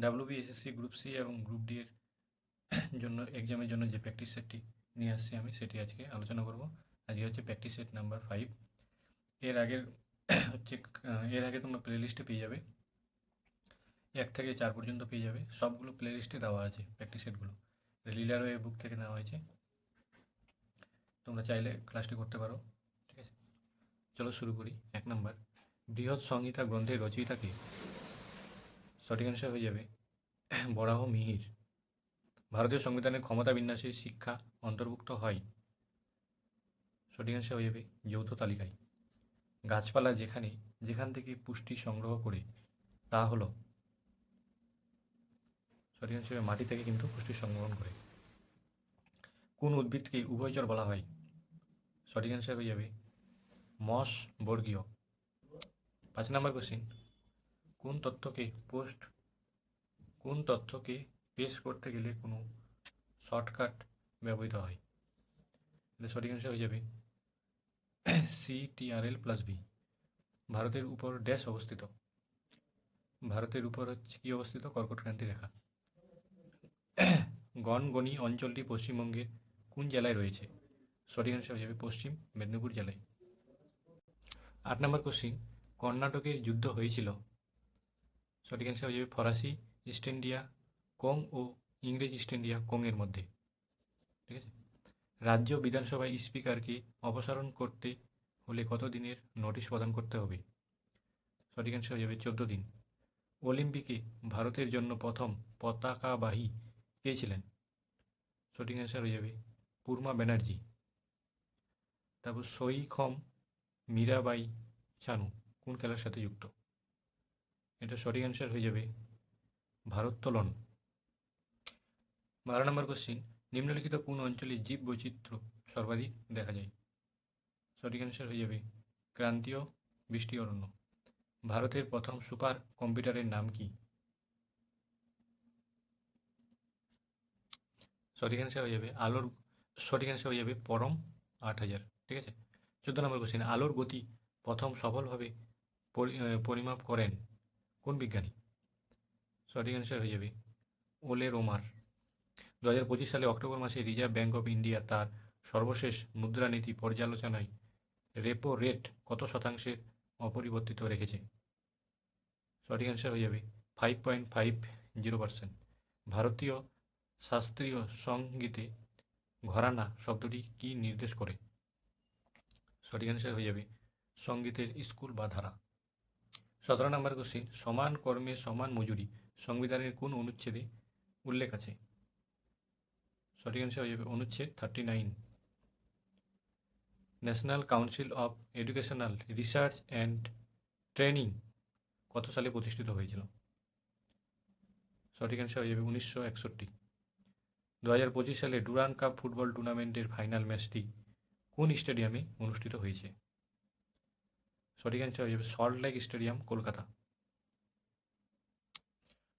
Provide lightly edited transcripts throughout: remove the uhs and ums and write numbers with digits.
WBSSC group C এবং group D এর জন্য এক্সামের জন্য যে প্র্যাকটিস সেটটি নিয়ে আসছি আমি, সেটি আজকে আলোচনা করব। আজকে হচ্ছে প্র্যাকটিস সেট নাম্বার 5। এর আগের এর আগে তোমরা প্লে লিস্টে পেয়ে যাবে 1 থেকে 4 পর্যন্ত পেয়ে যাবে, সবগুলো প্লে লিস্টে দেওয়া আছে প্র্যাকটিস সেটগুলো, লিডার ওয়ে বুক থেকে নেওয়া হয়েছে। তোমরা চাইলে ক্লাসটি করতে পারো, ঠিক আছে। চলো শুরু করি। 1 নম্বর, বৃহৎ সংহিতা গ্রন্থের রচয়িতাকে? সঠিক অ্যান্সার হয়ে যাবে বরাহ মিহির। ভারতীয় সংবিধানের ক্ষমতা বিন্যাসের শিক্ষা অন্তর্ভুক্ত হয়? সঠিক অ্যান্সার হয়ে যাবে যৌথ তালিকায়। গাছপালা যেখান থেকে পুষ্টি সংগ্রহ করে তা হলো? সঠিক অ্যান্সার মাটি থেকে কিন্তু পুষ্টি সংগ্রহণ করে। কোন উদ্ভিদকে উভয়চর বলা হয়? সঠিক অ্যান্সার হয়ে যাবে মস বর্গীয়। 5 নম্বর কোশ্চিন, কোন তথ্যকে পেশ করতে গেলে কোনো শর্টকাট ব্যবহৃত হয়? সঠিক অ্যান্সার হয়ে যাবে CTRL+V। ভারতের উপর ড্যাশ অবস্থিত? ভারতের উপর হচ্ছে কি অবস্থিত? কর্কটক্রান্তি রেখা। গনগনি অঞ্চলটি পশ্চিমবঙ্গের কোন জেলায় রয়েছে? সঠিক অ্যান্সার হয়ে যাবে পশ্চিম মেদিনীপুর জেলায়। 8 নম্বর কোশ্চিন, কর্ণাটকের যুদ্ধ হয়েছিল? সঠিক অ্যান্সার হয়ে যাবে ফরাসি ইস্ট ইন্ডিয়া কোং ও ইংরেজ ইস্ট ইন্ডিয়া কোংয়ের মধ্যে, ঠিক আছে। রাজ্য বিধানসভায় স্পিকারকে অপসারণ করতে হলে কত দিনের নোটিশ প্রদান করতে হবে? সঠিক অ্যান্সার হয়ে যাবে 14 দিন। অলিম্পিকে ভারতের জন্য প্রথম পতাকাবাহী কে ছিলেন? সঠিক অ্যান্সার হয়ে যাবে পূর্ণা ব্যানার্জি। তারপর সইখম মীরাবাই চানু কোন খেলার সাথে যুক্ত? এটা সঠিক অ্যান্সার হয়ে যাবে ভারোত্তোলন। 12 নম্বর কোশ্চিন, নিম্নলিখিত কোন অঞ্চলে জীব বৈচিত্র্য সর্বাধিক দেখা যায়? সঠিক অ্যান্সার হয়ে যাবে ক্রান্তীয় বৃষ্টি অরণ্য। ভারতের প্রথম সুপার কম্পিউটারের নাম কি? সঠিক অ্যান্সার হয়ে যাবে পরম 8000, ঠিক আছে। 14 নম্বর কোশ্চিন, আলোর গতি প্রথম সফলভাবে পরিমাপ করেন কোন বিজ্ঞানী? সঠিক অ্যান্সার হয়ে যাবে ওলে রোমার। 2025 সালে অক্টোবর মাসে রিজার্ভ ব্যাঙ্ক অফ ইন্ডিয়া তার সর্বশেষ মুদ্রানীতি পর্যালোচনায় রেপো রেট কত শতাংশের অপরিবর্তিত রেখেছে? সঠিক অ্যান্সার হয়ে যাবে 5.50%। ভারতীয় শাস্ত্রীয় সঙ্গীতে ঘরানা শব্দটি কি নির্দেশ করে? সঠিক অ্যান্সার হয়ে যাবে সঙ্গীতের স্কুল বা ধারা। 17 নম্বর কোশ্চিন, সমান কর্মে সমান মজুরি সংবিধানের কোন অনুচ্ছেদে উল্লেখ আছে? সঠিক অ্যান্সার হয়ে যাবে অনুচ্ছেদ 39। National council of educational research and training কত সালে প্রতিষ্ঠিত হয়েছিল? সঠিক অ্যান্সার হয়ে যাবে 1961। 2025 সালে ডুরান্ড কাপ ফুটবল টুর্নামেন্টের ফাইনাল ম্যাচটি কোন স্টেডিয়ামে অনুষ্ঠিত হয়েছে? সঠিক অ্যান্সার হয়ে যাবে সল্ট লেক স্টেডিয়াম, কলকাতা।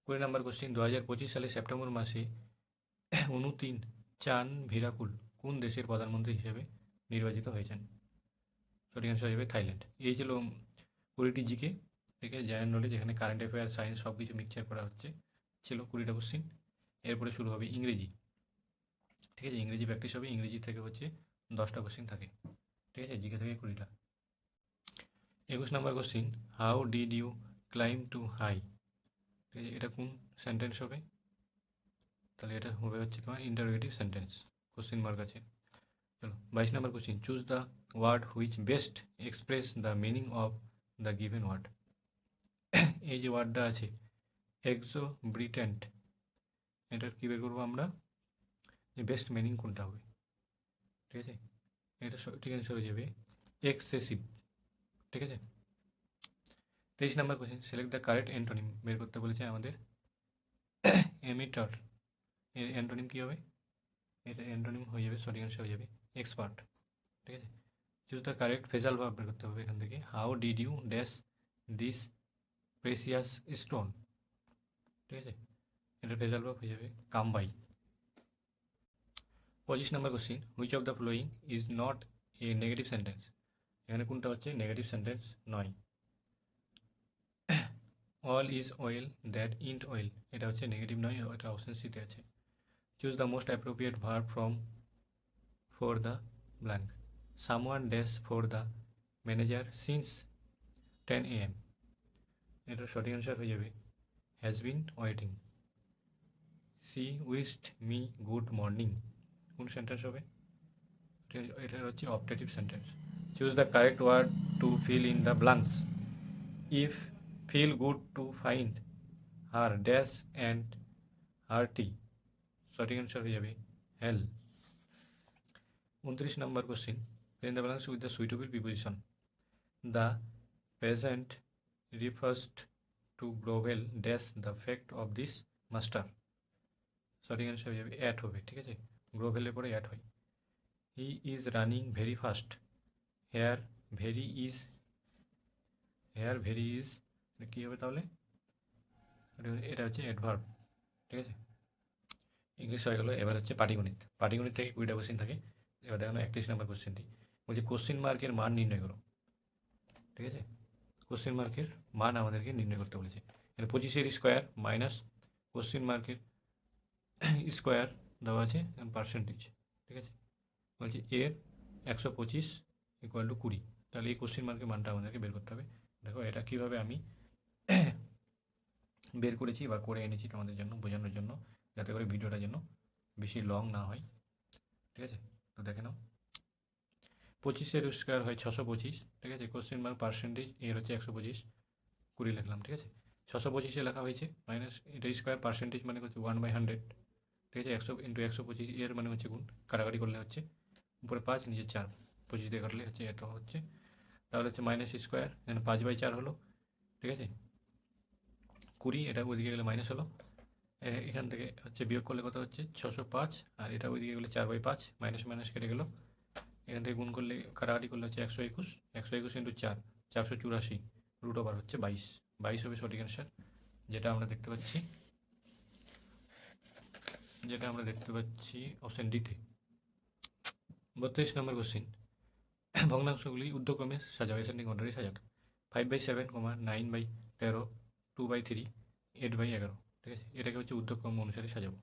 20 নম্বর কোশ্চিন, 2025 সালে সেপ্টেম্বর মাসে অনুতিন চান ভিরাকুল কোন দেশের প্রধানমন্ত্রী হিসেবে নির্বাচিত হয়েছেন? সঠিক অ্যান্সার হয়ে যাবে থাইল্যান্ড। এই ছিল 20টি জিকে, ঠিক আছে, জেনারেল নলেজ, এখানে কারেন্ট অ্যাফেয়ার সায়েন্স সব কিছু মিক্সচার করা হচ্ছে। ছিল 20টা কোশ্চিন। এরপরে শুরু হবে ইংরেজি, ঠিক আছে। ইংরেজি প্র্যাকটিস হবে। ইংরেজি থেকে হচ্ছে 10টা কোশ্চিন থাকে, ঠিক আছে। জিকে থেকে 20টা। 21 নম্বর question, how did you climb to high, ঠিক আছে, এটা কোন সেন্টেন্স হবে? তাহলে এটা হবে হচ্ছে তোমার ইন্টারোগেটিভ সেন্টেন্স, কোশ্চিন মার্ক আছে। চলো 22 নম্বর question, choose the word which best express the meaning of the given word. এই যে ওয়ার্ডটা আছে এক্সোব্রিটেন্ট, এটার কী বের করবো আমরা? যে বেস্ট মিনিং কোনটা হবে, ঠিক আছে। এটা সঠিক অ্যান্সার হয়ে যাবে এক্সেসিভ, ঠিক আছে। 23 নম্বর question, select the correct antonym বের করতে বলেছে আমাদের। এমিটার এর অ্যান্টোনিম কী হবে? এটা অ্যান্টোনিম হয়ে যাবে, সঠিক অ্যান্সার হয়ে যাবে এক্সপার্ট, ঠিক আছে। Choose the correct phrasal verb বের করতে হবে এখান থেকে। How did you dash this precious stone, ঠিক আছে। এটা ফেজাল ভার্ব হয়ে যাবে কাম বাই। 25 নম্বর question, which of the following is not a negative sentence. এখানে কোনটা হচ্ছে নেগেটিভ সেন্টেন্স নয়। All is well that end well, এটা হচ্ছে নেগেটিভ নয়, এটা অপশন সিতে আছে। Choose the most appropriate verb from for the blank. Someone dash for the manager since 10 AM, এটার সঠিক অ্যান্সার হয়ে যাবে has been waiting. She wished me good morning, কোন সেন্টেন্স হবে? এটা হচ্ছে optative sentence. Choose the correct word to fill in the blanks. If feel good to find her dash and hearty, সঠিক answer হয়ে যাবে hale. 29 নম্বর question, fill in the blanks with the suitable preposition. The pageant refers to global dash the fact of this master, সঠিক answer হয়ে যাবে at হবে, ঠিক আছে, গ্লোভেলের পরে অ্যাট হয়। He is running very fast, here very is, here very is কী হবে তাহলে? এটা হচ্ছে অ্যাডভার্ব, ঠিক আছে। ইংলিশ হয়ে গেলো। এবার হচ্ছে পাটিগণিত। পাটিগণিত থেকে 20টা কোশ্চেন থাকে। এবার দেখানো 31 নম্বর কোশ্চেনটি বলছে কোশ্চেন মার্কের মান নির্ণয় করো, ঠিক আছে। কোশ্চেন মার্কের মান আমাদেরকে নির্ণয় করতে বলেছে। এখানে 25-এর স্কোয়ার মাইনাস কোশ্চেন মার্কের স্কোয়ার দেওয়া আছে পার্সেন্টেজ, ঠিক আছে। বলছি এর 125 ইকুয়াল টু 20, তাহলে এই কোশ্চেন মার্কের মানটা আমাদেরকে বের করতে হবে। দেখো এটা কীভাবে আমি বের করেছি বা করে এনেছি তোমাদের জন্য বোঝানোর জন্য, যাতে করে ভিডিওটা যেন বেশি লং না হয়, ঠিক আছে। তো দেখে নাও, 25-এর স্কোয়ার হয় 625, ঠিক আছে। কোশ্চেন মার্ক পার্সেন্টেজ এর হচ্ছে 125, 20 লিখলাম, ঠিক আছে। 625-এ লেখা হয়েছে মাইনাস এটা স্কোয়ার, পার্সেন্টেজ মানে হচ্ছে 1/100, ঠিক আছে। 100 ইন্টু 125 এর মানে হচ্ছে গুণ, কাটাকাটি করলে হচ্ছে উপরে 5 নিচে 4, 25 দিয়ে কাটলে হচ্ছে এত হচ্ছে, তাহলে হচ্ছে মাইনাস স্কোয়ার, এখানে 5/4 হলো, ঠিক আছে। 20 এটা ওইদিকে গেলে মাইনাস হলো, এখান থেকে হচ্ছে বিয়োগ করলে কত হচ্ছে 605, আর এটা ওইদিকে গেলে 4/5, মাইনাস মাইনাস কেটে গেলো, এখান থেকে গুণ করলে কাটাকাটি করলে হচ্ছে 121, 121 ইন্টু 4, 484, রুট ওভার হচ্ছে 22, 22 হবে সঠিক অ্যান্সার, যেটা আমরা দেখতে পাচ্ছি অপশন ডিতে। 32 নম্বর কোশ্চিন, ভগ্নাংশগুলি ঊর্ধ্বক্রমে সাজাও, এসেন্ডিং অর্ডারে সাজাও। 5/7, 9/13, 2/3, 8/11, ঠিক আছে। এটাকে হচ্ছে ঊর্ধ্বক্রম অনুসারে সাজাবো।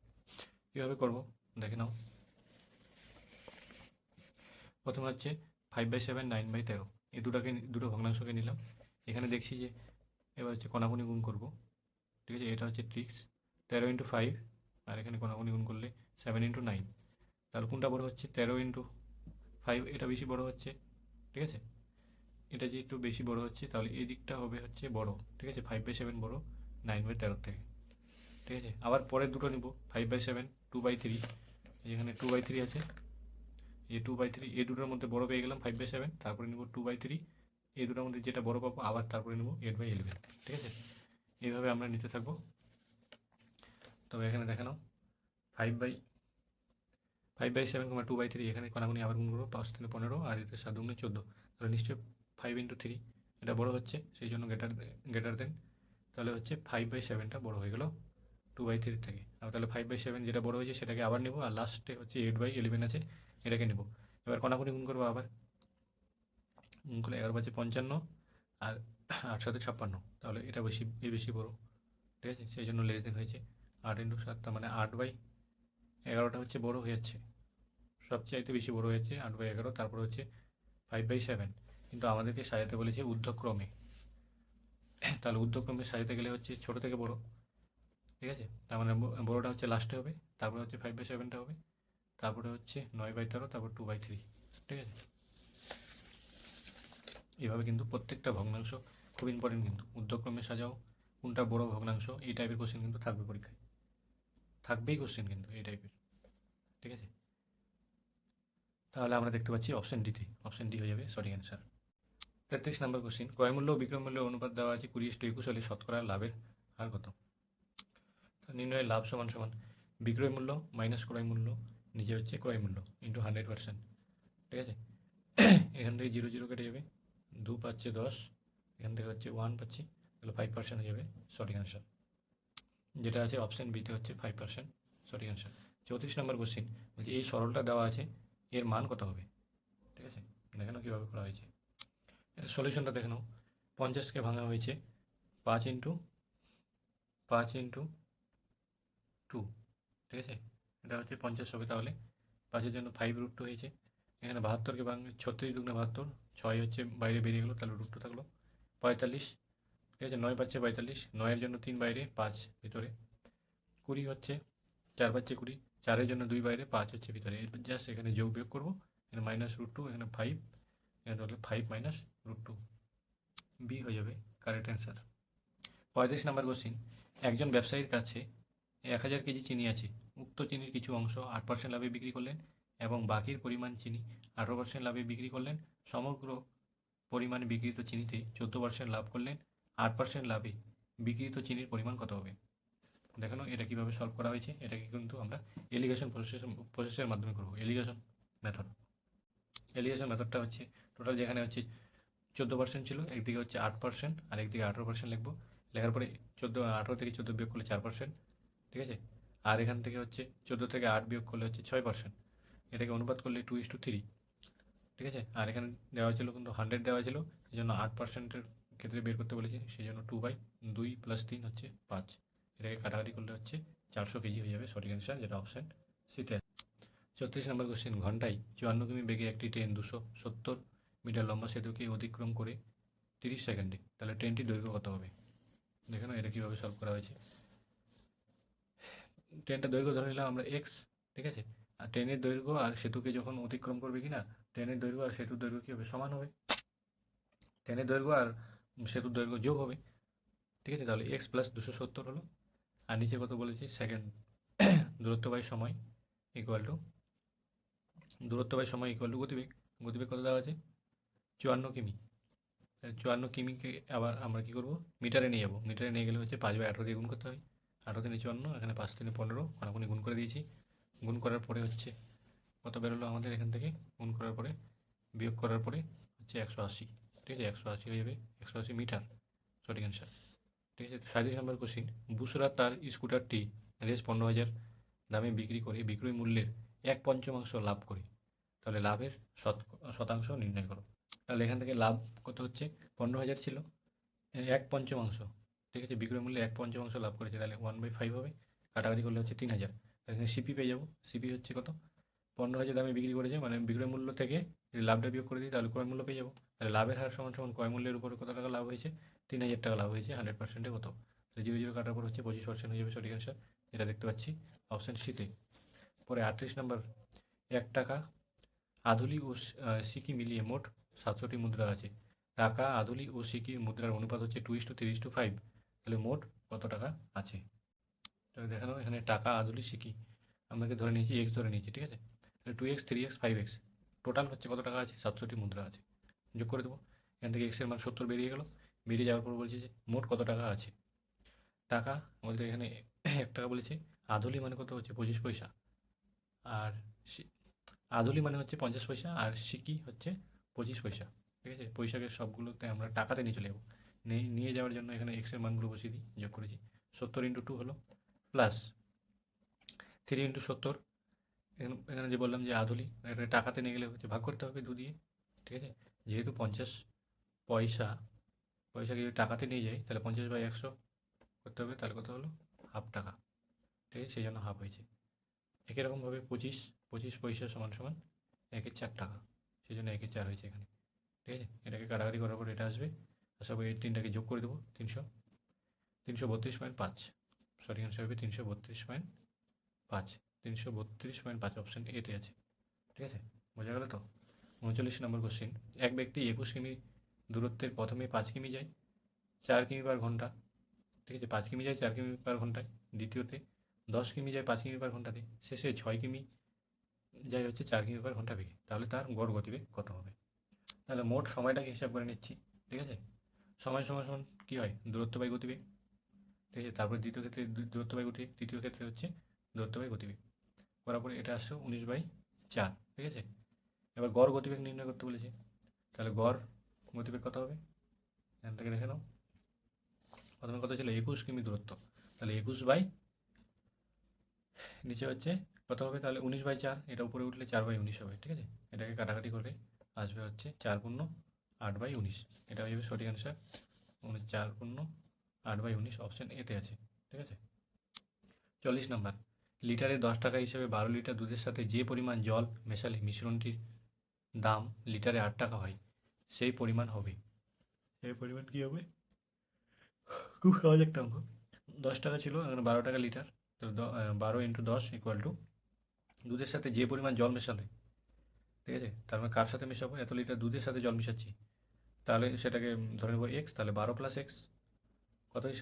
কীভাবে করবো দেখে নাও। প্রথমে হচ্ছে 5/7, 9/13, এই দুটো ভগ্নাংশকে নিলাম। এখানে দেখছি যে এবার হচ্ছে কোনাকুনি গুণ করবো, ঠিক আছে, এটা হচ্ছে ট্রিক্স। 13 ইন্টু 5, আর এখানে কোনাকুনি গুণ করলে 7 ইন্টু 9, তাহলে কোনটা বড় হচ্ছে? 13 ইন্টু 5, এটা বেশি বড় হচ্ছে, ঠিক আছে। এটা যেহেতু বেশি বড় হচ্ছে তাহলে এই দিকটা হবে হচ্ছে বড়, ঠিক আছে। 5/7 বড় 9/13 থেকে, ঠিক আছে। আবার পরের দুটো নিব, 5/7, 2/3, এখানে 2/3 আছে, এই 2/3, এই দুটোর মধ্যে বড় পেয়ে গেলাম 5/7, তারপরে নিব 2/3, এই দুটোর মধ্যে যেটা বড় পাবো আবার তারপরে নেব 8/11, ঠিক আছে। এইভাবে আমরা নিতে থাকবো। তবে এখানে দেখে নাও 5/7, 2/3, এখানে কোনাকুনি আবার গুণ করবো, 5 থেকে 15, আর এতে 7 গুণে 14, তাহলে নিশ্চয়ই 5 ইন্টু 3 এটা বড় হচ্ছে, সেই জন্য গ্রেটার দেন, তাহলে হচ্ছে 5/7টা বড় হয়ে গেল 2/3 থেকে। আর তাহলে 5/7 যেটা বড় হয়েছে সেটাকে আবার নেব, আর লাস্টে হচ্ছে 8/11 আছে, এটাকে নেব। এবার কোনাকুনি গুণ করবো, আবার গুণ করলে 11/55, আর 8 7 56, তাহলে এটা বেশি বড়, ঠিক আছে, সেই জন্য লেস দেন হয়েছে। 8 ইন্টু 7, তার মানে 8/11টা হচ্ছে বড় হয়ে যাচ্ছে, সবচাইতে বেশি বড় হয়েছে 8/11, তারপর হচ্ছে 5/7, কিন্তু আমাদেরকে সাজাতে বলেছে ঊর্ধ্বক্রমে, তাহলে ঊর্ধ্বক্রমে সাজাতে গেলে হচ্ছে ছোট থেকে বড়, ঠিক আছে। তার মানে বড়টা হচ্ছে লাস্টে হবে, তারপরে হচ্ছে 5/7টা হবে, তারপরে হচ্ছে 9/13, তারপর 2/3, ঠিক আছে। এইভাবে কিন্তু প্রত্যেকটা ভগ্নাংশ খুব ইম্পর্টেন্ট, কিন্তু ঊর্ধ্বক্রমে সাজাও, কোনটা বড় ভগ্নাংশ, এই টাইপের কোশ্চেন কিন্তু থাকবে পরীক্ষায়, থাকবেই কোশ্চেন কিন্তু এই টাইপের, ঠিক আছে। তাহলে আমরা দেখতে পাচ্ছি অপশন ডি হয়ে যাবে সঠিক অ্যান্সার। 33 নম্বর কোশ্চেন, ক্রয়মূল্য ও বিক্রয় মূল্যের অনুপাত দেওয়া আছে 20:21 হলে শতকরা লাভের হার কত? নির্ণয়ের লাভ সমান সমান বিক্রয় মূল্য মাইনাস ক্রয় মূল্য, নিচে হচ্ছে ক্রয় মূল্য ইন্টু 100%, ঠিক আছে। এখান থেকে 0 0 কেটে যাবে, 2 পাচ্ছে 10, এখান থেকে হচ্ছে 1 পাচ্ছি, তাহলে 5% হয়ে যাবে সঠিক অ্যান্সার, যেটা আছে অপশান বিতে হচ্ছে 5% সঠিক অ্যান্সার। 34 নম্বর কোশ্চিন বলছে এই সরলটা দেওয়া আছে, এর মান কত হবে? ঠিক আছে, দেখে নাও কীভাবে করা হয়েছে। এর সলিউশনটা দেখে নাও। 50কে ভাঙা হয়েছে 5 ইন্টু 2, ঠিক আছে, এটা হচ্ছে 50 হবে, তাহলে 5-এর জন্য 5√2 হয়েছে। এখানে 72কে ভাঙলে 36 দুগুণে 72, 6 হচ্ছে বাইরে বেরিয়ে গেলো, তাহলে √2 থাকলো। 45, ঠিক আছে, 9 পাচ্ছে 45, 9-এর জন্য 3 বাইরে, 5 ভিতরে। 20 হচ্ছে 4 পাচ্ছে 20, 4-এর জন্য 2 বাইরে, 5 হচ্ছে ভিতরে। জাস্ট এখানে যোগ বিয়োগ করবো, এখানে -√2, এখানে 5, এখানে হলে 5 - √2, বি হয়ে যাবে কারেক্ট অ্যান্সার। 35 নম্বর কোশ্চিন, একজন ব্যবসায়ীর কাছে 1000 কেজি চিনি আছে। উক্ত চিনির কিছু অংশ 8% লাভে বিক্রি করলেন এবং বাকির পরিমাণ চিনি 18% লাভে বিক্রি করলেন। সমগ্র পরিমাণে বিক্রিত চিনিতে 14% লাভ করলেন। 8% লাভে বিক্রিত চিনির পরিমাণ কত হবে? দেখানো এটা কিভাবে সলভ করা হয়েছে। এটাকে কিন্তু আমরা এলিগেশন প্রসেসের মাধ্যমে করবো। এলিগেশন মেথডটা হচ্ছে টোটাল যেখানে হচ্ছে 14% ছিল, একদিকে হচ্ছে 8% আর একদিকে 18% লিখবো। লেখার পরে 18 থেকে 14 বিয়োগ করলে 4%, ঠিক আছে। আর এখান থেকে হচ্ছে 14 থেকে 8 বিয়োগ করলে হচ্ছে 6%, এটাকে অনুপাত করলে 2:3, ঠিক আছে। আর এখানে দেওয়া ছিল কিন্তু 100 দেওয়া ছিল, এই জন্য 8%-এর ক্ষেত্রে বের করতে বলেছি, সেই জন্য 2/2 + 3 হচ্ছে 5, এটাকে কাটাকাটি করলে হচ্ছে 400 কেজি হয়ে যাবে সঠিক অ্যান্সার, যেটা অপশান সিতে। 34 নম্বর কোশ্চেন, ঘন্টায় 54 কিমি বেগে একটি ট্রেন 270 মিটার লম্বা সেতুকে অতিক্রম করে 30 সেকেন্ডে, তাহলে ট্রেনটির দৈর্ঘ্য কত হবে? দেখে নাও এটা কীভাবে সলভ করা হয়েছে। ট্রেনটার দৈর্ঘ্য ধরে নিলাম আমরা x, ঠিক আছে। আর ট্রেনের দৈর্ঘ্য আর সেতুকে যখন অতিক্রম করবে কি না, ট্রেনের দৈর্ঘ্য আর সেতুর দৈর্ঘ্য কী হবে? সমান হবে। ট্রেনের দৈর্ঘ্য আর সেতুর দৈর্ঘ্য যোগ হবে, ঠিক আছে। তাহলে x + 270 হলো। আর নিচে কত বলেছি? সেকেন্ড। দূরত্ব বাই সময় ইকুয়াল টু গতিবেগ। গতিবেগ কত দেওয়া আছে? 54 কিমি। 54 কিমিকে আবার আমরা কী করবো? মিটারে নিয়ে যাবো। মিটারে নিয়ে গেলে হচ্ছে 5/18 দিয়ে গুণ করতে হয়। 18 × 54, এখানে 5 × 15, কোনাকুনি গুণ করে দিয়েছি। গুণ করার পরে হচ্ছে কত বেরোলো আমাদের এখান থেকে? গুণ করার পরে বিয়োগ করার পরে হচ্ছে 180, ঠিক আছে। 180 হয়ে যাবে, 180 মিটার সঠিক অ্যান্সার, ঠিক আছে। 37 নম্বর কোশ্চিন, বুসরা তার স্কুটারটি রেস 15,000 দামে বিক্রি করে বিক্রয় মূল্যের 1/5 লাভ করে, তাহলে লাভের শতাংশ নির্ণয় করো। তাহলে এখান থেকে লাভ কত হচ্ছে? 15,000 ছিল, 1/5, ঠিক আছে। বিক্রয় মূল্যে 1/5 লাভ করেছে, তাহলে 1/5 হবে। কাটাকাটি করলে হচ্ছে 3,000, এখানে সিপি পেয়ে যাবো। সিপি হচ্ছে কত? 15,000 দামে বিক্রি করেছে, মানে বিক্রয় মূল্য থেকে যদি লাভটা বিয়োগ করে দিই তাহলে ক্রয় মূল্য পেয়ে যাবো। তাহলে লাভের হার সমান সমান ক্রয় মূল্যের উপরে কত টাকা লাভ হয়েছে? 3,000 টাকা লাভ হয়েছে। 100%-এ কত? তাহলে 0 কাটার পর হচ্ছে 25% হয়ে যাবে সঠিক অ্যান্সার, যেটা দেখতে পাচ্ছি অপশান সিতে। পরে 38 নম্বর, 1 টাকা আধুলি ও সিকি মিলিয়ে মোট 700টি মুদ্রা আছে। টাকা, আধুলি ও সিকির মুদ্রার অনুপাত হচ্ছে 2:3:5, তাহলে মোট কত টাকা আছে? তাহলে দেখানো এখানে টাকা, আধুলি, সিকি আমাকে ধরে নিয়েছি, এক্স ধরে নিয়েছি, ঠিক আছে। তাহলে 2x, 3x, 5x, টোটাল হচ্ছে কত টাকা আছে? 700টি মুদ্রা আছে। যোগ করে দেবো, এখান থেকে এক্সের মান 70 বেরিয়ে গেল। বেরিয়ে যাওয়ার পর বলছে যে মোট কত টাকা আছে। টাকা বলতে এখানে 1 টাকা বলেছে। আধুলি মানে কত হচ্ছে? 25 পয়সা। আর আধুলি মানে হচ্ছে 50 পয়সা, আর সিকি হচ্ছে 25 পয়সা, ঠিক আছে। পয়সাকে সবগুলোতে আমরা টাকাতে নিয়ে চলে যাবো। নিয়ে যাওয়ার জন্য এখানে এক্সের মানগুলো বসিয়ে দিই, যোগ করেছি। 70 × 2 হলো, প্লাস 3 × 70, এখানে যে বললাম যে আধুলি, এটা টাকাতে নিয়ে গেলে হচ্ছে ভাগ করতে হবে 2 দিয়ে, ঠিক আছে। যেহেতু 50 পয়সাকে যদি টাকাতে নিয়ে যাই তাহলে 50/100 করতে হবে, তাহলে কত হলো? ½ টাকা, ঠিক আছে, সেই জন্য হাফ হয়েছে। একই রকমভাবে 25 পয়সা সমান সমান 1/4 টাকা, সেই জন্য 1/4 হয়েছে এখানে, ঠিক আছে। এটাকে কাটাকাটি করার পর এটা আসবে, আসার পর এই 3টাকে যোগ করে দেবো, 332.5, সঠিক অ্যান্সার হবে 332.5। 332.5 অপশান এতে আছে, ঠিক আছে। বোঝা গেল তো? 39 নম্বর কোশ্চিন, এক ব্যক্তি 21 কিমি দূরত্বের প্রথমে 5 কিমি যায় 4 কিমি/ঘন্টা, ঠিক আছে। 5 কিমি যায় 4 কিমি/ঘন্টায়, দ্বিতীয়তে 10 কিমি যায় 5 কিমি/ঘন্টাতে, শেষে 6 কিমি যায় হচ্ছে 4 কিমি/ঘন্টা বেগে, তাহলে তার গড় গতিবেগ কত হবে? তাহলে মোট সময়টাকে হিসাব করে নিচ্ছি, ঠিক আছে। সময় সমান সমান কী হয়? দূরত্ব বাই গতিবেগ, ঠিক আছে। তারপরে দ্বিতীয় ক্ষেত্রে দূরত্ব বাই গতিবেগ, তৃতীয় ক্ষেত্রে হচ্ছে দূরত্ব বাই গতিবেগ, করার পরে এটা আসছে 19/4, ঠিক আছে। এবার গড় গতিবেগ নির্ণয় করতে বলেছে, তাহলে গড় গতিবেগ কত হবে? এখান থেকে দেখে নাও। প্রথমে কত ছিল? 21 কিমি দূরত্ব, তাহলে 21 বাই নিচে হচ্ছে কত হবে তাহলে 19/4, এটা উপরে উঠলে 4/19 হবে, ঠিক আছে। এটাকে কাটাকাটি করে আসবে হচ্ছে 4×8/19, এটা হয়ে যাবে সঠিক অ্যান্সার। 4×8/19 অপশান এতে আছে, ঠিক আছে। 40 নাম্বার, লিটারে 10 টাকা হিসেবে 12 লিটার দুধের সাথে যে পরিমাণ জল মেশালে মিশ্রণটির দাম লিটারে 8 টাকা হয়, সেই পরিমাণ হবে, সেই পরিমাণ কী হবে? খুব সহজ একটা অঙ্ক। 10 টাকা ছিল, এখন 12 টাকা লিটার, তো 12 × 10 = দুধের সাথে যে পরিমাণ জল মেশালে, ঠিক আছে, তার মানে কার সাথে মেশাবো? এত লিটার দুধের সাথে জল মেশাচ্ছি, তাহলে সেটাকে ধরে নেবো এক্স, তাহলে 12 + x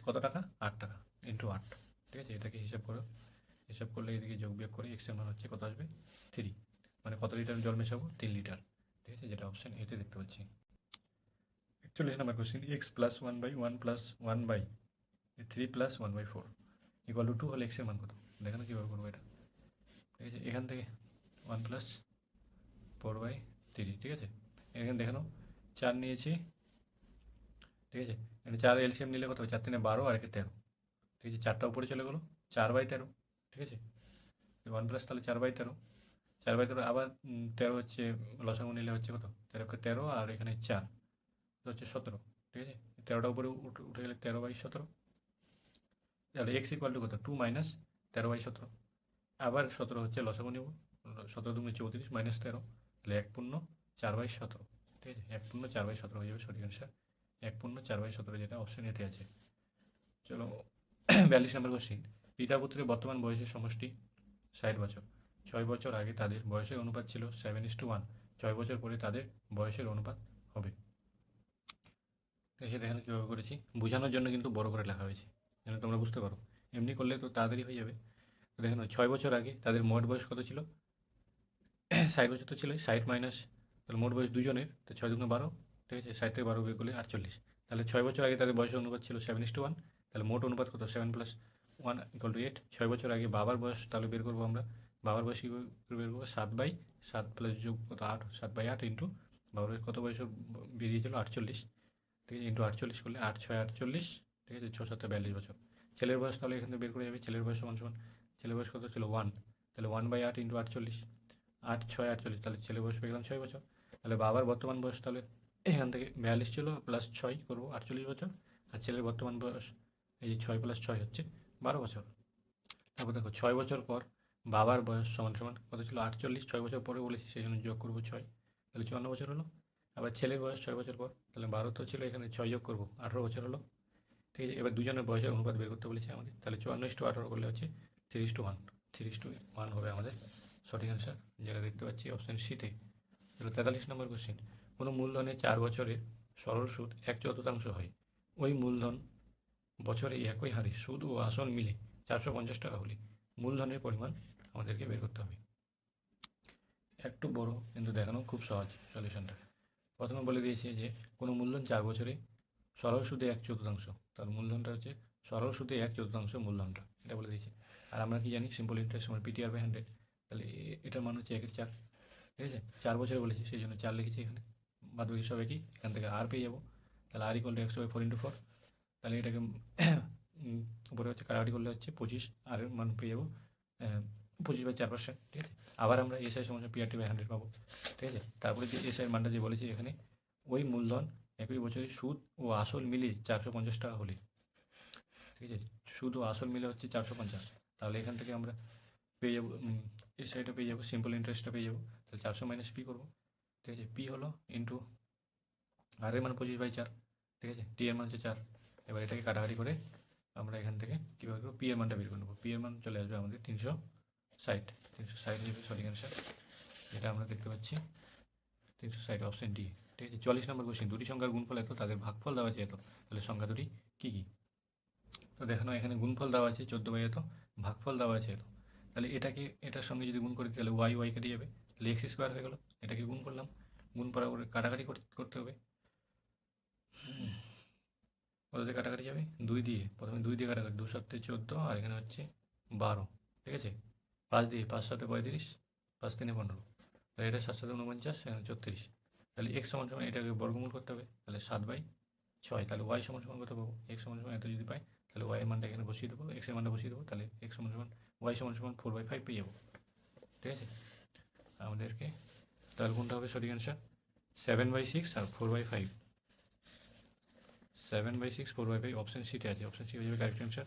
কত টাকা? 8 টাকা, × 8, ঠিক আছে। এটাকে হিসাব করো, হিসাব করলে এদিকে যোগ বিয়োগ করে এক্সের মান হচ্ছে কত আসবে? 3, মানে কত লিটার জল মেশাবো? 3 লিটার, ঠিক আছে, যেটা অপশান এতে দেখতে পাচ্ছি। 41 নম্বর কোশ্চেন, x + 1/1 + 1/3 + 1/4 = 2 হলে এক্সের মান কত? দেখো না কীভাবে করবো এটা, ঠিক আছে। এখান থেকে 1 + 4/3, ঠিক আছে। এখানে দেখে নাও 4 নিয়েছি, ঠিক আছে। এখানে 4 এলসিএম নিলে কত হবে? 4 × 3 = 12 আর 13, ঠিক আছে। 4টা উপরে চলে গেলো, 4/13, ঠিক আছে। 1 প্লাস তাহলে 4/13, 4/13 আবার 13 হচ্ছে লসাগু নিলে হচ্ছে কত? 13 আর এখানে 4 হচ্ছে 17, ঠিক আছে। 13টা উপরে উঠে গেলে 13/17, তাহলে x = কত? 2 - 13/17, আবার 17 হচ্ছে লসাগু নেব, 17 × 2 = 34 - 13, তাহলে 1/4/17, ঠিক আছে। 1/4/17 হয়ে যাবে সঠিক অ্যান্সার, 1/4/17, যেটা অপশন এতে আছে। চলো 42 নম্বর কোশ্চিন, পিতা পুত্রের বর্তমান বয়সের সমষ্টি 60 বছর। 6 বছর আগে তাদের বয়সের অনুপাত ছিল 7:1, 6 বছর পরে তাদের বয়সের অনুপাত হবে। এসে দেখেন কীভাবে করেছি, বোঝানোর জন্য কিন্তু বড় করে লেখা হয়েছে, যেন তোমরা বুঝতে পারো। এমনি করলে তো তাড়াতাড়ি হয়ে যাবে। তো দেখেন 6 বছর আগে তাদের মোট বয়স কত ছিল? 60 বছর তো ছিল, 60 মাইনাস, তাহলে মোট বয়স দুজনের, তো 6 × 12, ঠিক আছে। 60 থেকে 12 বিয়োগ করলে 48, তাহলে 6 বছর আগে তাদের বয়সের অনুপাত ছিল 7:1, তাহলে মোট অনুপাত কত? 7 + 1 = 8। 6 বছর আগে বাবার বয়স তাহলে বের করবো আমরা, বাবার বয়স কীভাবে বের করবো? 7/7 প্লাস যোগ কত? 8, 7/8 ইন্টু বাবার বয়স কত বয়স বেরিয়েছিল? 48, ঠিক আছে, ইন্টু 48 করলে 8 × 6 = 48, ঠিক আছে, 6 × 7 = 42 বছর। ছেলের বয়স তাহলে এখান থেকে বের করে যাবে, ছেলের বয়স সমান সমান, ছেলের বয়স কত ছিল? 1, তাহলে 1/8 ইন্টু 48, 8 × 6 = 48, তাহলে ছেলে বয়স পেয়ে গেলাম 6 বছর। তাহলে বাবার বর্তমান বয়স তাহলে এখান থেকে 42 ছিল, প্লাস 6 করবো 48 বছর, আর ছেলের বর্তমান বয়স এই যে 6 + 6 হচ্ছে 12 বছর। তারপর দেখো 6 বছর পর বাবার বয়স সমান সমান কত ছিল? 48, 6 বছর পরে বলেছি সেই জন্য যোগ করবো 6, তাহলে 54 বছর হলো। আবার ছেলের বয়স 6 বছর পর, তাহলে 12 তো ছিল, এখানে 6 যোগ করবো, 18 বছর হলো, ঠিক আছে। এবার দুজনের বয়সের অনুপাত বের করতে বলেছে আমাদের, তাহলে 54:18 করলে হচ্ছে 3:1, 3:1 হবে আমাদের সঠিক অ্যান্সার, যেটা দেখতে পাচ্ছি অপশান সিতে। 43 নম্বর কোশ্চেন, কোনো মূলধনে 4 বছরের সরল সুদ 1/4 হয়, ওই মূলধন বছরে একই হারে সুদ ও আসল মিলে 450 টাকা হলে মূলধনের পরিমাণ আমাদেরকে বের করতে হবে। একটু বড় কিন্তু দেখানো খুব সহজ সলিউশনটা। প্রথমে বলে দিয়েছে যে কোনো মূলধন 4 বছরে সরল সুদে 1/4, তার মূলধনটা হচ্ছে সরল সুদে 1/4 মূলধনটা, এটা বলে দিয়েছে। আর আমরা কি জানি? সিম্পল ইন্টারেস্ট সমান PTR/100, তাহলে এটার মান হচ্ছে 1/4, ঠিক আছে। 4 বছরে বলেছি সেই জন্য 4 লিখেছি এখানে, বাদ বাকি সব একই, এখান থেকে আর পেয়ে যাবো, তাহলে R = x/4 × 4, তাহলে এটাকে উপরে হচ্ছে কাটাকাটি করলে হচ্ছে 25, আর এর মান পেয়ে যাবো 25/4%, ঠিক আছে। আবার আমরা SI = PRT/100 পাবো, ঠিক আছে। তারপরে যে SI এর মানটা যে বলেছি এখানে, ওই মূলধন একই বছরে সুদ ও আসল মিলিয়ে 450 টাকা হলে, ঠিক আছে, সুদ ও আসল মিলে হচ্ছে 450, তাহলে এখান থেকে আমরা পেয়ে যাবো SIটা পেয়ে যাবো, সিম্পল ইন্টারেস্টটা পেয়ে যাবো, তাহলে 400 - P করবো, ঠিক আছে। P হলো ইন্টু আর এর মান 25/4, ঠিক আছে, T এর মান হচ্ছে 4। এবার এটাকে কাটাকাটি করে আমরা এখান থেকে কীভাবে করবো? P এর মানটা বের করে নেবো, P এর মান চলে আসবে আমাদের 360, 360 হিসেবে সঠিক অ্যান্সার, যেটা আমরা দেখতে পাচ্ছি 360, অপশন ডি, ঠিক আছে। 44 নম্বর কোশ্চেন, দুটি সংখ্যার গুণফল এত, তাদের ভাগফল দেওয়া আছে এত, তাহলে সংখ্যা দুটি কী কী? তো দেখানো এখানে গুণফল দেওয়া আছে 14/, ভাগফল দেওয়া আছে এত, তাহলে এটাকে এটার সঙ্গে যদি গুণ করি তাহলে y কেটে যাবে, তাহলে x² হয়ে গেলো। এটাকে গুণ করলাম, গুণ করার পরে কাটাকাটি করতে হবে, কততে কাটাকাটি যাবে? 2 দিয়ে, প্রথমে 2 দিয়ে কাটাকাটি, 2 × 7 = 14, আর এখানে হচ্ছে 12, ঠিক আছে। 5 দিয়ে, 5 × 7 = 35, 5 × 3 = 15, তাহলে এটা 7 × 7 = 49, এখানে 34, তাহলে x সমান সমান এটাকে বর্গমূল করতে হবে, তাহলে 7/6, তাহলে y সমান সমান কত পাবো? x সমান সমান এত যদি পাই, তাহলে y এর মানটা এখানে বসিয়ে দেবো, x এর মানটা বসিয়ে দেবো, তাহলে x সমান সমান y সমান সমান 4/5 পেয়ে যাবো, ঠিক আছে আমাদেরকে, তাহলে কোনটা হবে সঠিক অ্যান্সার? 7/6 আর 4/5। 7/6 4/5 অপশন সিতে আছে, অপশন সি হয়ে যাবে কারেক্ট অ্যান্সার।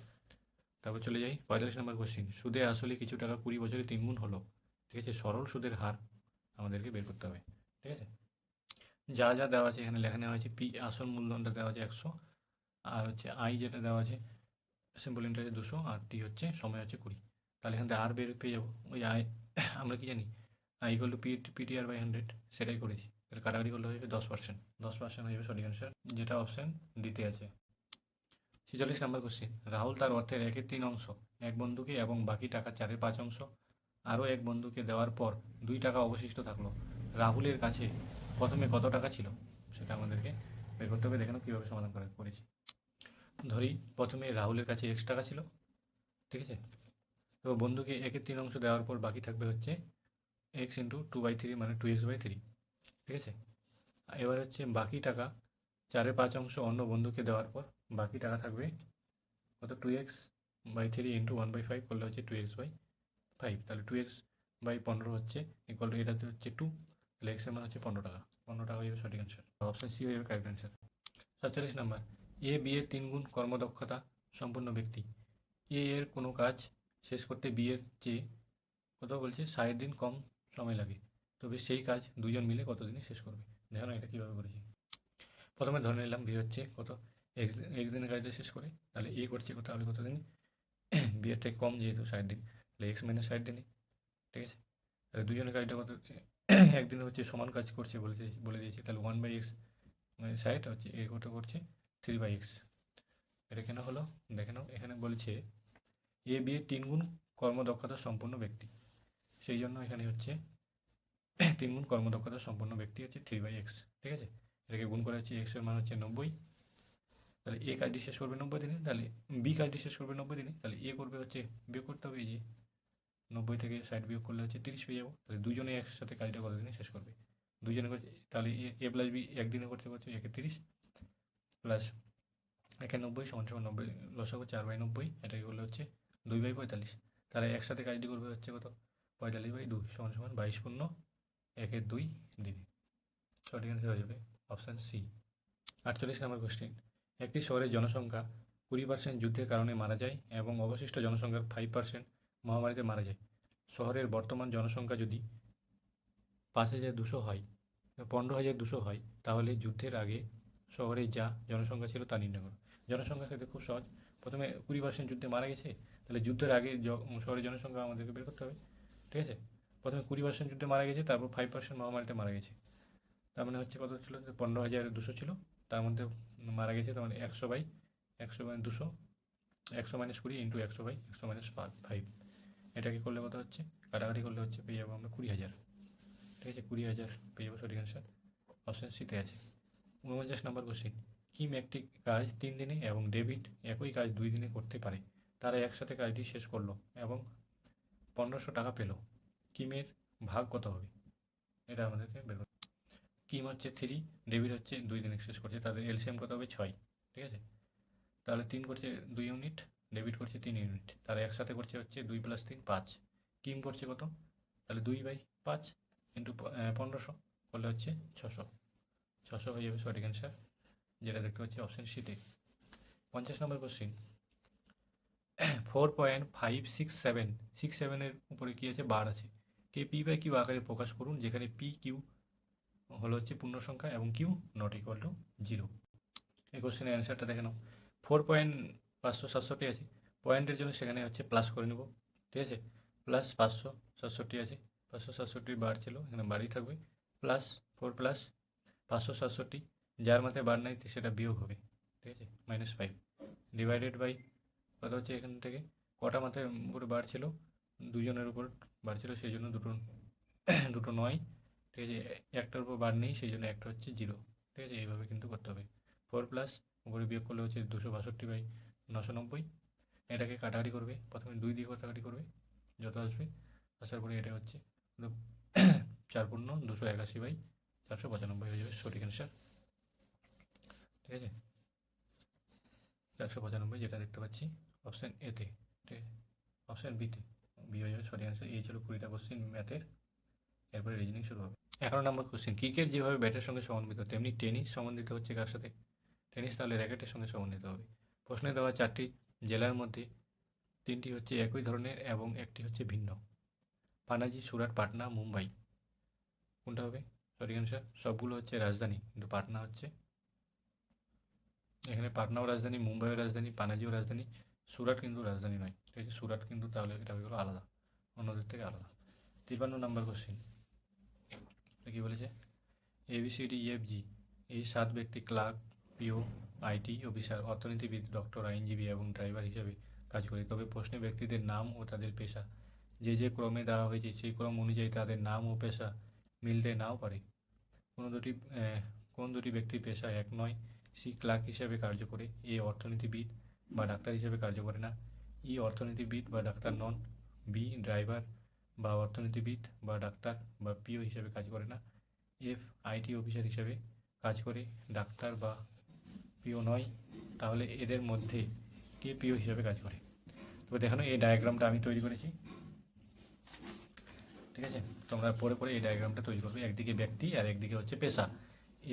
তারপর চলে যাই 45 নম্বর কোশ্চিন। সুদে আসলে কিছু টাকা 20 বছরে 3 গুণ হলো, ঠিক আছে, সরল সুদের হার আমাদেরকে বের করতে হবে। ঠিক আছে, যা যা দেওয়া আছে এখানে লেখা নেওয়া আছে। পি আসল মূলধনটা দেওয়া আছে 100, আর হচ্ছে আই যেটা দেওয়া আছে সিম্পল ইন্টারেস্ট 200, আর টি হচ্ছে সময় হচ্ছে 20। তাহলে এখান থেকে আর বের পেয়ে যাবো। ওই আই আমরা কি জানি, I equal to PTR by 100, সেটাই করেছি। তাহলে কাটাকাটি করলে হয়ে যাবে 10%। 10% হয়ে যাবে সঠিক অ্যান্সার, যেটা অপশান ডিতে আছে। 46 নম্বর কোশ্চিন। রাহুল তার অর্থের 1/3 অংশ এক বন্ধুকে এবং বাকি টাকা 4/5 অংশ আরও এক বন্ধুকে দেওয়ার পর 2 টাকা অবশিষ্ট থাকলো। রাহুলের কাছে প্রথমে কত টাকা ছিল সেটা আমাদেরকে বের করতে হবে। দেখানো কীভাবে সমাধান করেছি। ধরি প্রথমে রাহুলের কাছে x টাকা ছিল, ঠিক আছে, তো বন্ধুকে 1/3 অংশ দেওয়ার পর বাকি থাকবে হচ্ছে x ইন্টু 2/3 মানে 2x/3, ঠিক আছে। এবার হচ্ছে বাকি টাকা 4/5 অংশ অন্য বন্ধুকে দেওয়ার পর বাকি টাকা থাকবে কত, 2x/3 ইন্টু 1/5 করলে হচ্ছে 2x/5। তাহলে 2x/15 হচ্ছে ইকুয়াল টু, এটাতে হচ্ছে 2, তাহলে x এর মান হচ্ছে 15 টাকা। 15 টাকা হয়ে যাবে সঠিক অ্যান্সার, অপশন সি হয়ে যাবে correct answer. 47 number. A B এর 3 গুণ কর্মদক্ষতা সম্পন্ন ব্যক্তি। এ এর কোনো কাজ শেষ করতে বি এর চেয়ে কত বলছে 60 দিন কম সময় লাগে, তবে সেই কাজ দুজন মিলে কত দিনে শেষ করবে। দেখো না এটা কীভাবে করেছি। প্রথমে ধরে নিলাম বি হচ্ছে কত, এক্স দিনের কাজটা শেষ করে, তাহলে এ করছে কত, তাহলে কত দিন, বি এর থেকে কম যেহেতু 60 দিন, তাহলে এক্স মাইনাস 60 দিনে, ঠিক আছে। তাহলে দুজনের কাজটা কত, একদিনে হচ্ছে সমান কাজ করছে বলে দিয়েছি, তাহলে 1/x মানে 60 হচ্ছে এ কত করছে 3/x। এটা কেন হলো দেখে নাও, এখানে বলছে এ বি এর 3 গুণ কর্মদক্ষতা সম্পন্ন ব্যক্তি, সেই জন্য এখানে হচ্ছে 3 গুণ কর্মদক্ষতা সম্পন্ন ব্যক্তি হচ্ছে 3/x, ঠিক আছে। এটাকে গুণ করে হচ্ছে x এর মান হচ্ছে 90, তাহলে এ কাজটি শেষ করবে 90 দিনে, তাহলে বি কাজটি শেষ করবে 90 দিনে, তাহলে এ করবে হচ্ছে বিয়োগ করতে হবে, এই যে 90 থেকে 60 বিয়োগ করলে হচ্ছে 30 পেয়ে যাবো। তাহলে দুজনে একসাথে কাজটা কত দিনে শেষ করবে, দুজনে করছে, তাহলে এ প্লাস বি একদিনে করতে করছে 1/30 প্লাস 1/90 সমান সমান 90, লসাগু 4/90, এটাকে করলে হচ্ছে 2/45। তাহলে একসাথে কাজটি করবে হচ্ছে কত, 45/2 সমান সমান 22/1/2 দিনে। সঠিক অ্যান্সার হয়ে যাবে অপশান সি। 48 নম্বর কোশ্চেন। একটি শহরের জনসংখ্যা 20% যুদ্ধের কারণে মারা যায় এবং অবশিষ্ট জনসংখ্যার 5% মহামারীতে মারা যায়। শহরের বর্তমান জনসংখ্যা যদি 5,200 হয়, 15,200 হয়, তাহলে যুদ্ধের আগে শহরে যা জনসংখ্যা ছিল তা নির্ণয় করো। জনসংখ্যার ক্ষেত্রে খুব সহজ, প্রথমে 20% যুদ্ধে মারা গেছে, তাহলে যুদ্ধের আগে শহরের জনসংখ্যা আমাদেরকে বের করতে হবে, ঠিক আছে। প্রথমে 20% যুদ্ধে মারা গেছে, তারপর 5% মহামারীতে মারা গেছে, তার মানে হচ্ছে কত ছিল, 15,200 ছিল, তার মধ্যে মারা গেছে, তার মানে 100/200, 100 - 20 ইন্টু 100/100 - 5, এটাকে করলে কত হচ্ছে, কাটাকাটি করলে হচ্ছে পেয়ে যাবো আমরা 20,000, ঠিক আছে, 20,000 পেয়ে যাবো সঠিক অ্যান্সার, অপশান সিতে আছে। 49 নম্বর কোশ্চিন। কিম একটি কাজ 3 দিনে এবং ডেভিড একই কাজ 2 দিনে করতে পারে, তারা একসাথে কাজটি শেষ করলো এবং 1500 টাকা পেল, কিমের ভাগ কত হবে, এটা আমাদেরকে বের করতে। কিম হচ্ছে 3, ডেভিড হচ্ছে 2 দিনে শেষ করছে, তাদের এলসিএম কত হবে 6, ঠিক আছে। তাহলে 3 করছে 2 ইউনিট, ডেবিট করছে 3 ইউনিট, তারা একসাথে করছে হচ্ছে 2 + 3 5, কিম করছে কত, তাহলে 2/5 ইন্টু 1500 করলে হচ্ছে 600 হয়ে যাবে সঠিক অ্যান্সার, যেটা দেখতে পাচ্ছি অপশান সিতে। 50 নম্বর কোশ্চিন। 4.567 এর উপরে কী আছে, বার আছে, কে P/Q আকারে প্রকাশ করুন, যেখানে PQ হলো হচ্ছে পূর্ণ সংখ্যা এবং Q নট ইকুয়াল টু 0। এই কোশ্চেনের অ্যান্সারটা দেখে নাও। 4.567 আছে, পয়েন্টের জন্য সেখানে হচ্ছে প্লাস করে নেব, ঠিক আছে, প্লাস 567 আছে, 567 বার ছিল, এখানে বাড়ি থাকবে, প্লাস 4 প্লাস 567, যার মাথায় বার নাই সেটা বিয়োগ হবে, ঠিক আছে, -5 ডিভাইডেড বাই কত হচ্ছে, এখান থেকে কটা মাথায় উপরে বার ছিল, দুজনের উপর বার ছিল, সেই জন্য দুটো 9, ঠিক আছে, একটার উপর বার নেই সেই জন্য একটা হচ্ছে 0, ঠিক আছে, এইভাবে কিন্তু করতে হবে। 4 প্লাস উপরে বিয়োগ করলে হচ্ছে 262/990, এটাকে কাটাকাটি করবে, প্রথমে 2 দিয়ে কাটাকাটি করবে, যত আসবে আসার পরে এটা হচ্ছে 4 পূর্ণ 281/495 হয়ে যাবে সঠিক অ্যান্সার, ঠিক আছে, 495, যেটা দেখতে পাচ্ছি অপশান এতে, ঠিক আছে, অপশান বিতে বি হয়ে যাবে সঠিক অ্যান্সার। এই ছিল 20টা কোশ্চেন ম্যাথের। এরপরে রিজনিং শুরু হবে। 11 নম্বর কোশ্চেন, ক্রিকেট যেভাবে ব্যাটের সঙ্গে সমন্বিত তেমনি টেনিস সমন্বিত হচ্ছে কার সাথে? টেনিস তাহলে র্যাকেটের সঙ্গে সমন্বিত হবে। প্রশ্নে দেওয়া 4টি জেলার মধ্যে 3টি হচ্ছে একই ধরনের এবং একটি হচ্ছে ভিন্ন। পানাজি, সুরাট, পাটনা, মুম্বাই। কোনটা হবে সঠিক অ্যান্সার? সবগুলো হচ্ছে রাজধানী, কিন্তু পাটনা হচ্ছে, এখানে পাটনাও রাজধানী, মুম্বাইও রাজধানী, পানাজিও রাজধানী, সুরাট কিন্তু রাজধানী নয়। ঠিক আছে, সুরাট কিন্তু তাহলে এটা হয়ে গেলো আলাদা, অন্যদের থেকে আলাদা। 53 নম্বর কোশ্চেন কী বলেছে? ABCDEFG এই 7 ব্যক্তি ক্লার্ক, পিও, আইটি অফিসার, অর্থনীতিবিদ, ডক্টর, আইনজীবী এবং ড্রাইভার হিসেবে কাজ করে। তবে প্রশ্নে ব্যক্তিদের নাম ও তাদের পেশা যে যে ক্রমে দেওয়া হয়েছে সেই ক্রম অনুযায়ী তাদের নাম ও পেশা মিলতে নাও পারে। কোন দুটি ব্যক্তির পেশা এক নয়? সি ক্লার্ক হিসেবে কার্য করে, এ অর্থনীতিবিদ বা ডাক্তার হিসেবে কার্য করে না, ই অর্থনীতিবিদ বা ডাক্তার নন, বি ড্রাইভার বা অর্থনীতিবিদ বা ডাক্তার বা পিও হিসেবে কাজ করে না, এফ আইটি অফিসার হিসেবে কাজ করে, ডাক্তার বা পিও নয়। তাহলে এদের মধ্যে কে পিও হিসেবে কাজ করে? তো দেখানো এই ডায়াগ্রামটা আমি তৈরি করেছি, ঠিক আছে? তোমরা পরে পরে এই ডায়াগ্রামটা তৈরি করবে। একদিকে ব্যক্তি আর একদিকে হচ্ছে পেশা।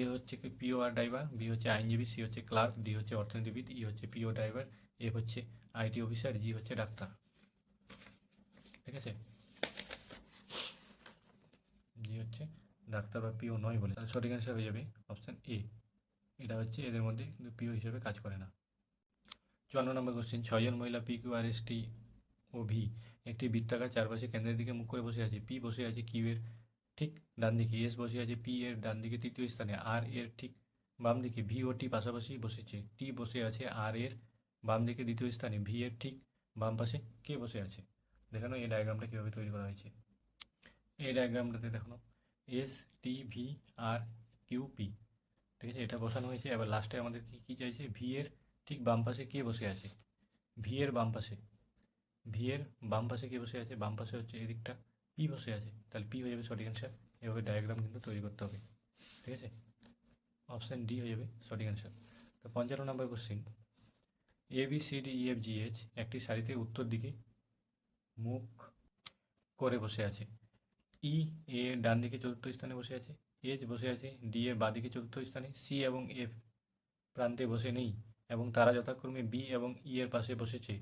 এ হচ্ছে পিও আর ড্রাইভার, বি হচ্ছে আইনজীবী, সি হচ্ছে ক্লার্ক, ডি হচ্ছে অর্থনীতিবিদ, ই হচ্ছে পিও ড্রাইভার, এফ হচ্ছে আইটি অফিসার, জি হচ্ছে ডাক্তার। ঠিক আছে, জি হচ্ছে ডাক্তার বা পিও নয় বলে, তাহলে সঠিক অ্যান্সার হয়ে যাবে অপশান এ। এটা হচ্ছে এদের মধ্যে কিন্তু পিও হিসেবে কাজ করে না। 54 নম্বর কোশ্চেন, 6জন মহিলা P Q R S T ও ভি একটি বৃত্তাকার চারপাশে কেন্দ্রের দিকে মুখ করে বসে আছে। পি বসে আছে কিউ এর ঠিক ডান দিকে, এস বসে আছে পি এর ডান দিকে তৃতীয় স্থানে, আর এর ঠিক বাম দিকে, ভি ও টি পাশাপাশি বসেছে, টি বসে আছে আর এর বাম দিকে দ্বিতীয় স্থানে, ভি এর ঠিক বাম পাশে কে বসে আছে? দেখানো এই ডায়াগ্রামটা কীভাবে তৈরি করা হয়েছে। এই ডায়াগ্রামটাতে দেখানো এস টি ভি আর কিউ পি, ঠিক আছে, এটা বসানো হয়েছে। এবার লাস্টে আমাদের কী চাইছে? ভি এর ঠিক বাম পাশে কে বসে আছে? ভি এর বাম পাশে, ভি এর বাম পাশে কে বসে আছে? বাম পাশে হচ্ছে এদিকটা পি বসে আছে, তাহলে পি হয়ে যাবে সঠিক অ্যান্সার। এভাবে ডায়াগ্রাম কিন্তু তৈরি করতে হবে, ঠিক আছে? অপশান ডি হয়ে যাবে সঠিক অ্যান্সার। তো 55 নম্বর কোশ্চিন, ABCDEFGH একটি সারিতে উত্তর দিকে মুখ করে বসে আছে। ই এ ডান দিকে চতুর্থ স্থানে বসে আছে, এইচ বসে আছে ডি এর বাঁ দিকে চতুর্থ স্থানে, সি এবং এফ প্রান্তে বসে নেই এবং তারা যথাক্রমে বি এবং ই এর পাশে বসেছে।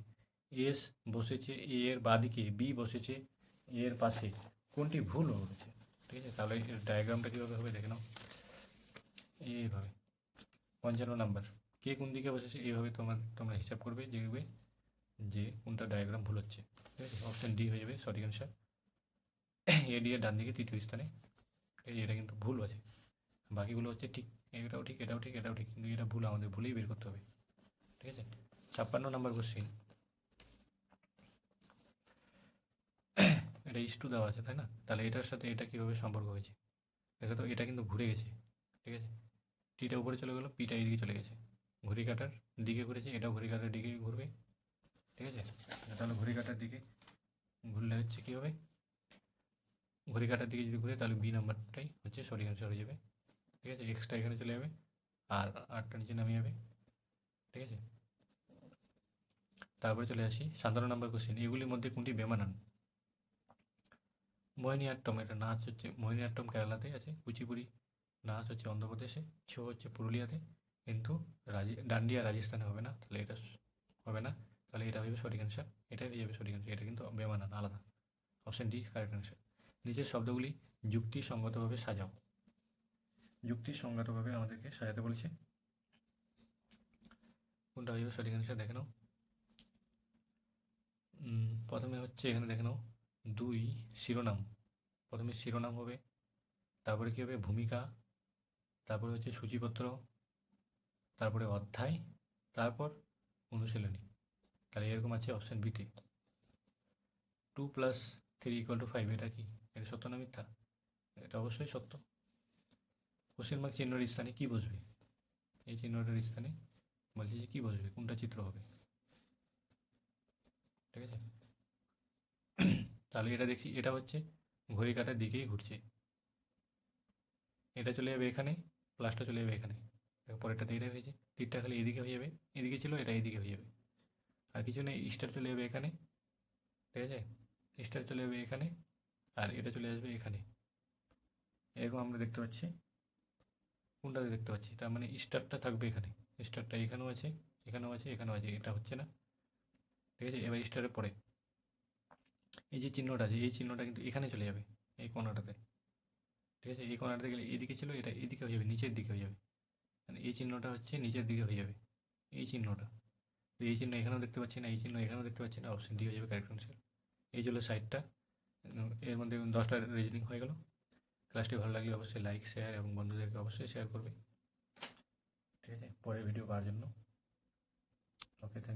এস বসেছে এ এর বাঁদিকে, বি বসেছে এ এর পাশে। কোনটি ভুল হয়েছে? ঠিক আছে, তাহলে এর ডায়াগ্রামটা কীভাবে হবে দেখে নাও। এইভাবে 55 নাম্বার, কে কোন দিকে বসেছে এইভাবে তোমরা হিসাব করবে, দেখবে যে কোনটা ডায়াগ্রাম ভুল হচ্ছে। ঠিক আছে, অপশান ডি হয়ে যাবে সঠিক অ্যান্সার। এ ডি এর ডান দিকে তৃতীয় স্থানে, এটা কিন্তু ভুল আছে। বাকিগুলো হচ্ছে ঠিক, এটাও ঠিক, এটাও ঠিক, এটাও ঠিক, কিন্তু এটা ভুল, আমাদের ভুলেই বের করতে হবে। ঠিক আছে, 56 নম্বর কোশ্চিন, এটা ইস্টু দেওয়া আছে তাই না? তাহলে এটার সাথে এটা কীভাবে সম্পর্ক হয়েছে দেখো তো। এটা কিন্তু ঘুরে গেছে, ঠিক আছে, টিটা উপরে চলে গেলো, পিটা এদিকে চলে গেছে, ঘড়ি কাটার দিকে ঘুরেছে, এটাও ঘড়ি কাটার দিকে ঘুরবে। ঠিক আছে, তাহলে ঘড়ি কাটার দিকে ঘুরলে হচ্ছে কী হবে? ঘড়ি কাটার দিকে যদি ঘুরে তাহলে বি নাম্বারটাই হচ্ছে সঠিক অ্যান্সার হয়ে যাবে। ঠিক আছে, এক্সট্রা এখানে চলে যাবে আর আটটা নিচে নামিয়ে যাবে। ঠিক আছে, তারপরে চলে আসি 57 নম্বর কোশ্চেন, এগুলির মধ্যে কোনটি বেমানান? মোহিনীআট্টম, এটা নাচ হচ্ছে মোহিনীআট্টম কেরালাতে আছে, কুচিপুড়ি নাচ হচ্ছে অন্ধ্রপ্রদেশে, ছৌ হচ্ছে পুরুলিয়াতে, কিন্তু ডান্ডিয়া রাজস্থানে হবে না, তাহলে এটা হবে না। তাহলে এটা হবে সঠিক অ্যান্সার, এটাই হয়ে যাবে সঠিক অ্যান্সার, এটা কিন্তু বেমানান আলাদা। Option D correct answer. নিচের শব্দগুলি যুক্তিসঙ্গতভাবে সাজাও। যুক্তিসঙ্গতভাবে আমাদেরকে সাজাতে বলেছে, কোনটা হয়ে যাবে সঠিক অ্যান্সার দেখে নাও। প্রথমে হচ্ছে এখানে দেখে নাও 2 শিরোনাম, প্রথমে শিরোনাম হবে, তারপরে কী হবে? ভূমিকা, তারপরে হচ্ছে সূচিপত্র, তারপরে অধ্যায়, তারপর অনুশীলনী। তাহলে এরকম আছে অপশান বিতে। 2 + 3 = 5, এটা কি? এটা সত্য না মিথ্যা? এটা অবশ্যই সত্য। কোশ্চেন মার্ক চিহ্নের স্থানে কী বসবে? এই চিহ্নটার স্থানে বলছে যে কী বসবে, কোনটা চিত্র হবে? ঠিক আছে, তাহলে এটা দেখছি, এটা হচ্ছে ঘড়ি কাটার দিকেই ঘুরছে, এটা চলে যাবে এখানে, প্লাসটা চলে যাবে এখানে। পরেরটাতে এটা হয়েছে, তীরটা খালি এদিকে হয়ে যাবে, এদিকে ছিল এটা এদিকে হয়ে যাবে, আর কিছু নেই, স্টার চলে যাবে এখানে। ঠিক আছে, স্টার চলে যাবে এখানে, আর এটা চলে আসবে এখানে। এরকম আমরা দেখতে পাচ্ছি, কোনটাতে দেখতে পাচ্ছি, তার মানে স্টারটা থাকবে এখানে, স্টারটা এখানেও আছে, এখানেও আছে, এখানেও আছে, এটা হচ্ছে না। ঠিক আছে, এবার স্টারের পরে এই যে চিহ্নটা আছে, এই চিহ্নটা কিন্তু এখানে চলে যাবে, এই কোণাটাতে। ঠিক আছে, এই কোণাটাতে গেলে এদিকে ছিল, এটা এদিকে হয়ে যাবে, নিচের দিকে হয়ে যাবে। মানে এই চিহ্নটা হচ্ছে নিচের দিকে হয়ে যাবে, এই চিহ্নটা। তো এই চিহ্ন এখানেও দেখতে পাচ্ছি না, এই চিহ্ন এখানেও দেখতে পাচ্ছি না, অপশন ডি হয়ে যাবে কারেক্ট অ্যান্সার। এই ছিল 60টা, এর মধ্যে 10টা রিজনিং হয়ে গেল। ক্লাসটি ভালো লাগলে অবশ্যই লাইক, শেয়ার এবং বন্ধুদেরকে অবশ্যই শেয়ার করবে। ঠিক আছে, পরের ভিডিও পাওয়ার জন্য ওকে, থ্যাংক